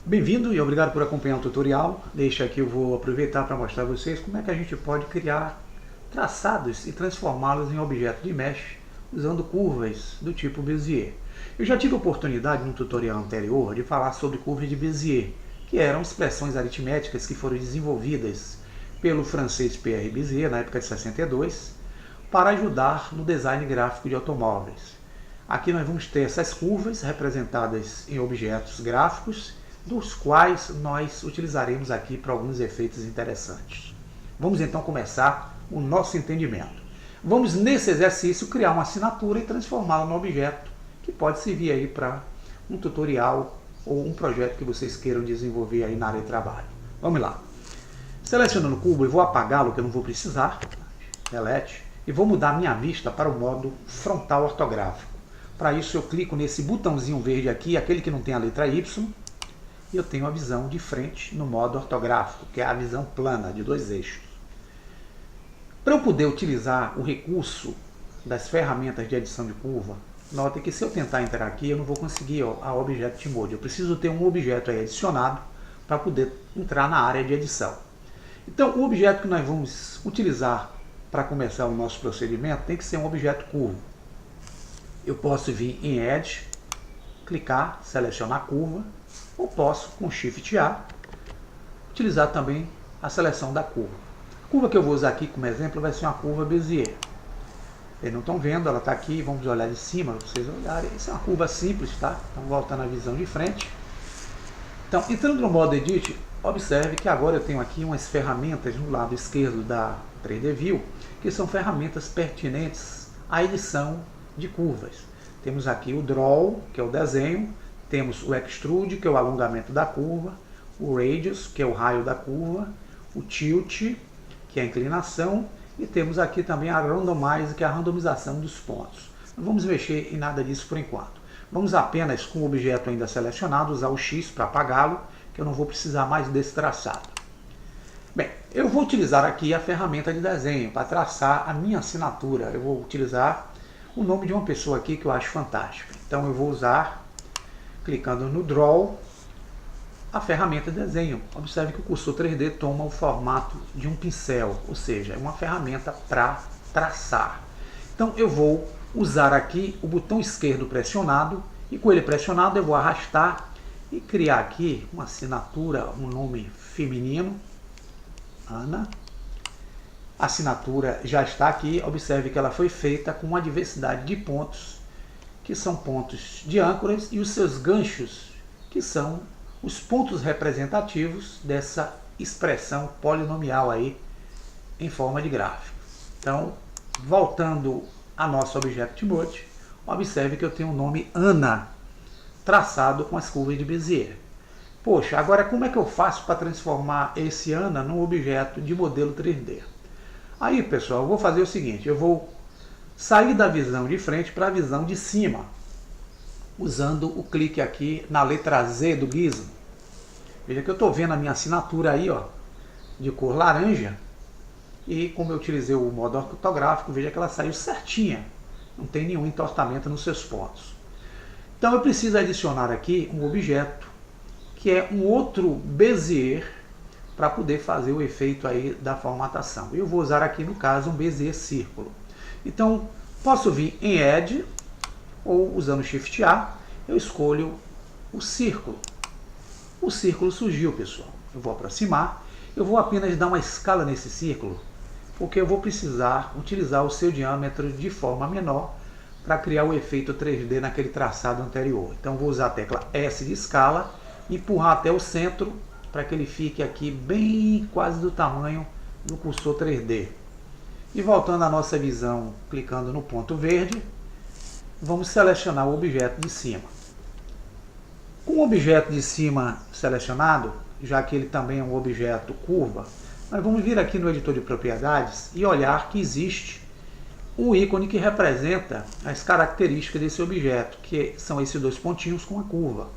Bem-vindo e obrigado por acompanhar o tutorial. Deixa aqui, eu vou aproveitar para mostrar a vocês como é que a gente pode criar traçados e transformá-los em objeto de mesh usando curvas do tipo Bezier. Eu já tive a oportunidade no tutorial anterior de falar sobre curvas de Bezier, que eram expressões aritméticas que foram desenvolvidas pelo francês Pierre Bezier na época de 62 para ajudar no design gráfico de automóveis. Aqui nós vamos ter essas curvas representadas em objetos gráficos, dos quais nós utilizaremos aqui para alguns efeitos interessantes. Vamos então começar o nosso entendimento. Vamos nesse exercício criar uma assinatura e transformá-la num objeto que pode servir aí para um tutorial ou um projeto que vocês queiram desenvolver aí na área de trabalho. Vamos lá. Selecionando o cubo, eu vou apagá-lo, que eu não vou precisar, delete, e vou mudar minha vista para o modo frontal ortográfico. Para isso eu clico nesse botãozinho verde aqui, aquele que não tem a letra Y, e eu tenho a visão de frente no modo ortográfico, que é a visão plana de dois eixos. Para eu poder utilizar o recurso das ferramentas de edição de curva, notem que se eu tentar entrar aqui, eu não vou conseguir a Object Mode. Eu preciso ter um objeto aí adicionado para poder entrar na área de edição. Então, o objeto que nós vamos utilizar para começar o nosso procedimento tem que ser um objeto curvo. Eu posso vir em Edge, clicar, selecionar curva, ou posso, com Shift A, utilizar também a seleção da curva. A curva que eu vou usar aqui como exemplo vai ser uma curva Bezier. Vocês não estão vendo, ela está aqui, vamos olhar de cima para vocês olharem. Isso é uma curva simples, tá? Então, voltando à visão de frente. Então, entrando no modo Edit, observe que agora eu tenho aqui umas ferramentas no lado esquerdo da 3D View, que são ferramentas pertinentes à edição de curvas. Temos aqui o Draw, que é o desenho, temos o Extrude, que é o alongamento da curva, o Radius, que é o raio da curva, o Tilt, que é a inclinação, e temos aqui também a Randomize, que é a randomização dos pontos. Não vamos mexer em nada disso por enquanto. Vamos apenas, com o objeto ainda selecionado, usar o X para apagá-lo, que eu não vou precisar mais desse traçado. Bem, eu vou utilizar aqui a ferramenta de desenho para traçar a minha assinatura. Eu vou utilizar o nome de uma pessoa aqui que eu acho fantástica. Então eu vou usar, clicando no Draw, a ferramenta de desenho. Observe que o cursor 3D toma o formato de um pincel, ou seja, é uma ferramenta para traçar. Então eu vou usar aqui o botão esquerdo pressionado, e com ele pressionado eu vou arrastar e criar aqui uma assinatura, um nome feminino, Ana. A assinatura já está aqui, observe que ela foi feita com uma diversidade de pontos, que são pontos de âncoras, e os seus ganchos, que são os pontos representativos dessa expressão polinomial aí em forma de gráfico. Então, voltando a nosso Object Mode, observe que eu tenho o nome Ana, traçado com as curvas de Bezier. Poxa, agora como é que eu faço para transformar esse Ana num objeto de modelo 3D? Aí, pessoal, eu vou fazer o seguinte, eu vou sair da visão de frente para a visão de cima, usando o clique aqui na letra Z do Gizmo. Veja que eu estou vendo a minha assinatura aí, ó, de cor laranja, e como eu utilizei o modo ortográfico, veja que ela saiu certinha, não tem nenhum entortamento nos seus pontos. Então eu preciso adicionar aqui um objeto, que é um outro Bezier, para poder fazer o efeito aí da formatação. Eu vou usar aqui, no caso, um Bezier círculo. Então, posso vir em Edge, ou usando Shift A, eu escolho o círculo. O círculo surgiu, pessoal. Eu vou aproximar, eu vou apenas dar uma escala nesse círculo, porque eu vou precisar utilizar o seu diâmetro de forma menor para criar o efeito 3D naquele traçado anterior. Então, vou usar a tecla S de escala, empurrar até o centro, para que ele fique aqui bem quase do tamanho do cursor 3D. E voltando à nossa visão, clicando no ponto verde, vamos selecionar o objeto de cima. Com o objeto de cima selecionado, já que ele também é um objeto curva, nós vamos vir aqui no editor de propriedades e olhar que existe um ícone que representa as características desse objeto, que são esses dois pontinhos com a curva.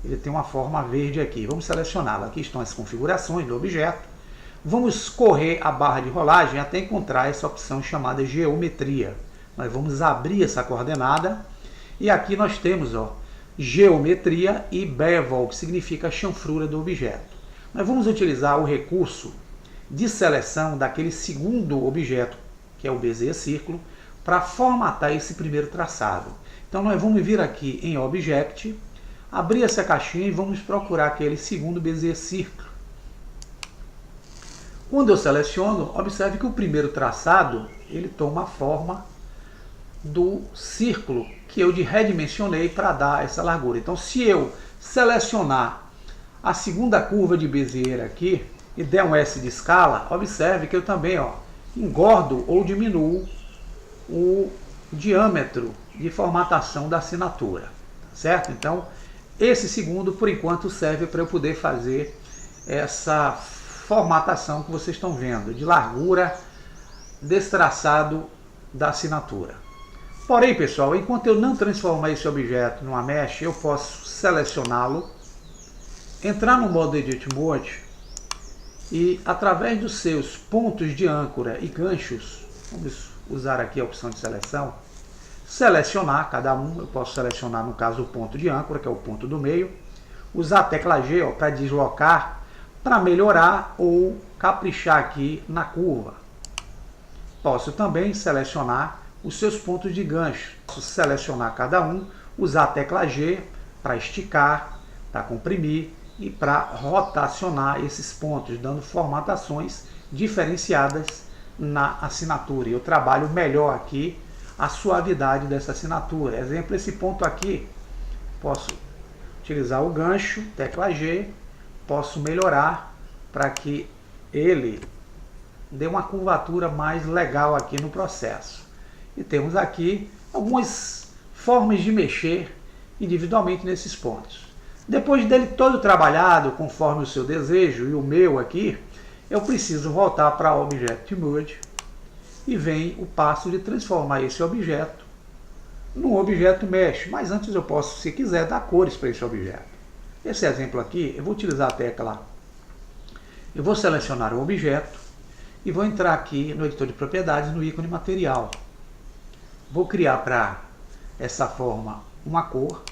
Ele tem uma forma verde aqui. Vamos selecioná-lo. Aqui estão as configurações do objeto. Vamos correr a barra de rolagem até encontrar essa opção chamada Geometria. Nós vamos abrir essa coordenada e aqui nós temos, ó, geometria e bevel, que significa a chanfrura do objeto. Nós vamos utilizar o recurso de seleção daquele segundo objeto, que é o Bezier círculo, para formatar esse primeiro traçado. Então nós vamos vir aqui em Object, abrir essa caixinha e vamos procurar aquele segundo Bezier círculo. Quando eu seleciono, observe que o primeiro traçado ele toma a forma do círculo que eu redimensionei para dar essa largura. Então, se eu selecionar a segunda curva de Bezier aqui e der um S de escala, observe que eu também engordo ou diminuo o diâmetro de formatação da assinatura, certo? Então, esse segundo, por enquanto, serve para eu poder fazer essa formatação que vocês estão vendo, de largura desse traçado da assinatura. Porém, pessoal, enquanto eu não transformar esse objeto numa mesh, eu posso selecioná-lo, entrar no modo Edit Mode e, através dos seus pontos de âncora e ganchos, vamos usar aqui a opção de seleção, selecionar cada um. Eu posso selecionar, no caso, o ponto de âncora, que é o ponto do meio, usar a tecla G para deslocar, para melhorar ou caprichar aqui na curva. Posso também selecionar os seus pontos de gancho. Posso selecionar cada um, usar a tecla G para esticar, para comprimir e para rotacionar esses pontos, dando formatações diferenciadas na assinatura. Eu trabalho melhor aqui a suavidade dessa assinatura. Exemplo, esse ponto aqui, posso utilizar o gancho, tecla G, posso melhorar para que ele dê uma curvatura mais legal aqui no processo. E temos aqui algumas formas de mexer individualmente nesses pontos. Depois dele todo trabalhado, conforme o seu desejo e o meu aqui, eu preciso voltar para Object Mode e vem o passo de transformar esse objeto num objeto mesh. Mas antes eu posso, se quiser, dar cores para esse objeto. Esse exemplo aqui, eu vou utilizar a tecla, eu vou selecionar o objeto e vou entrar aqui no editor de propriedades, no ícone material. Vou criar para essa forma uma cor.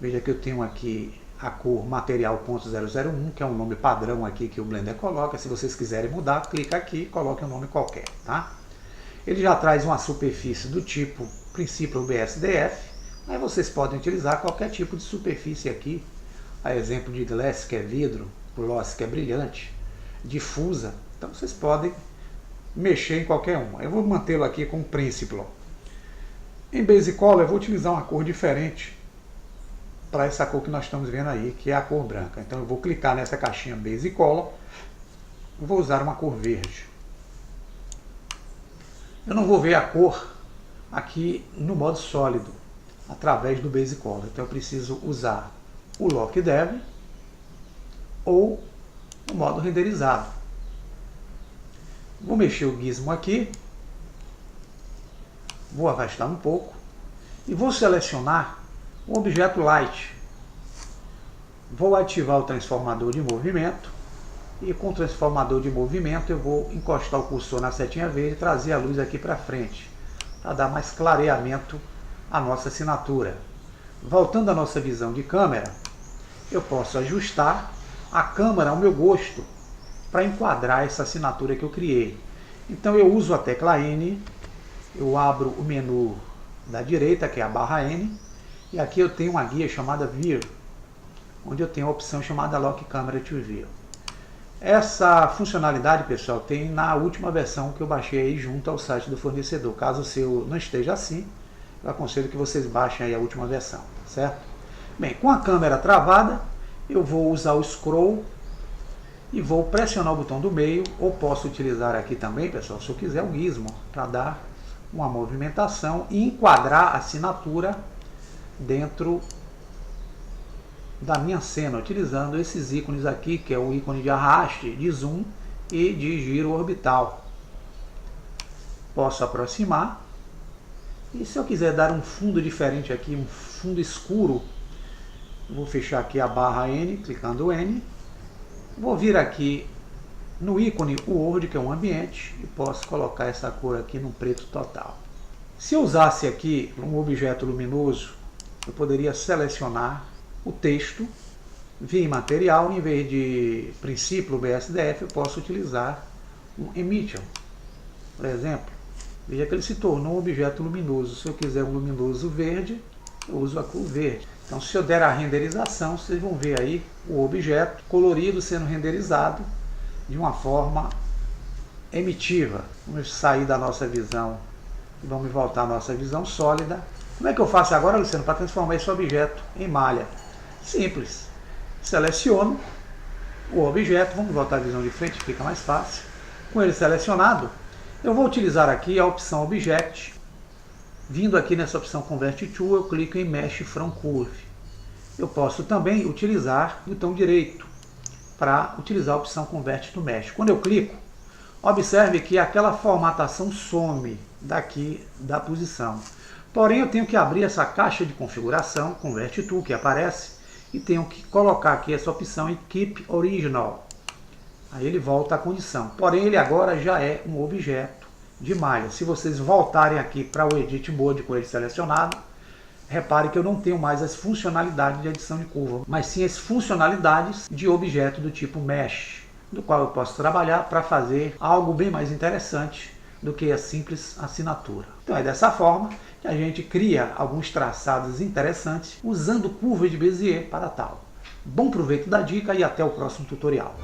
Veja que eu tenho aqui a cor material.001, que é um nome padrão aqui que o Blender coloca. Se vocês quiserem mudar, clica aqui e coloque um nome qualquer, tá? Ele já traz uma superfície do tipo princípio BSDF, aí vocês podem utilizar qualquer tipo de superfície aqui, a exemplo de glass, que é vidro, gloss, que é brilhante, difusa. Então vocês podem mexer em qualquer uma. Eu vou mantê-lo aqui com Principal. Em Base Color eu vou utilizar uma cor diferente para essa cor que nós estamos vendo aí, que é a cor branca. Então eu vou clicar nessa caixinha Base Color, vou usar uma cor verde. Eu não vou ver a cor aqui no modo sólido, através do Base Color. Então eu preciso usar o Lock Dev ou o modo renderizado. Vou mexer o gizmo aqui, vou afastar um pouco e vou selecionar o objeto Light. Vou ativar o transformador de movimento e com o transformador de movimento eu vou encostar o cursor na setinha verde e trazer a luz aqui para frente, para dar mais clareamento à nossa assinatura. Voltando à nossa visão de câmera, eu posso ajustar a câmera ao meu gosto para enquadrar essa assinatura que eu criei. Então eu uso a tecla N, eu abro o menu da direita, que é a barra N, e aqui eu tenho uma guia chamada View, onde eu tenho a opção chamada Lock Camera to View. Essa funcionalidade, pessoal, tem na última versão que eu baixei aí junto ao site do fornecedor. Caso o seu não esteja assim, eu aconselho que vocês baixem aí a última versão, certo? Bem, com a câmera travada, eu vou usar o scroll e vou pressionar o botão do meio, ou posso utilizar aqui também, pessoal, se eu quiser, o gizmo, para dar uma movimentação e enquadrar a assinatura dentro da minha cena, utilizando esses ícones aqui, que é o ícone de arraste, de zoom e de giro orbital. Posso aproximar, e se eu quiser dar um fundo diferente aqui, um fundo escuro, vou fechar aqui a barra N, clicando N, vou vir aqui no ícone World, que é um ambiente, e posso colocar essa cor aqui no preto total. Se eu usasse aqui um objeto luminoso, eu poderia selecionar o texto, vir em material, em vez de princípio BSDF, eu posso utilizar um emission, por exemplo. Veja que ele se tornou um objeto luminoso. Se eu quiser um luminoso verde, eu uso a cor verde. Então, se eu der a renderização, vocês vão ver aí o objeto colorido sendo renderizado de uma forma emitiva. Vamos sair da nossa visão e vamos voltar à nossa visão sólida. Como é que eu faço agora, Luciano, para transformar esse objeto em malha? Simples. Seleciono o objeto, vamos voltar à visão de frente, fica mais fácil. Com ele selecionado, eu vou utilizar aqui a opção Object. Vindo aqui nessa opção Convert to, eu clico em Mesh from Curve. Eu posso também utilizar o botão direito para utilizar a opção Convert to Mesh. Quando eu clico, observe que aquela formatação some daqui da posição. Porém, eu tenho que abrir essa caixa de configuração, Convert to, que aparece, e tenho que colocar aqui essa opção em Keep Original. Aí ele volta à condição. Porém, ele agora já é um objeto de malha. Se vocês voltarem aqui para o Edit Mode com ele selecionado, repare que eu não tenho mais as funcionalidades de adição de curva, mas sim as funcionalidades de objeto do tipo Mesh, do qual eu posso trabalhar para fazer algo bem mais interessante do que a simples assinatura. Então é dessa forma que a gente cria alguns traçados interessantes usando curvas de Bezier para tal. Bom proveito da dica e até o próximo tutorial.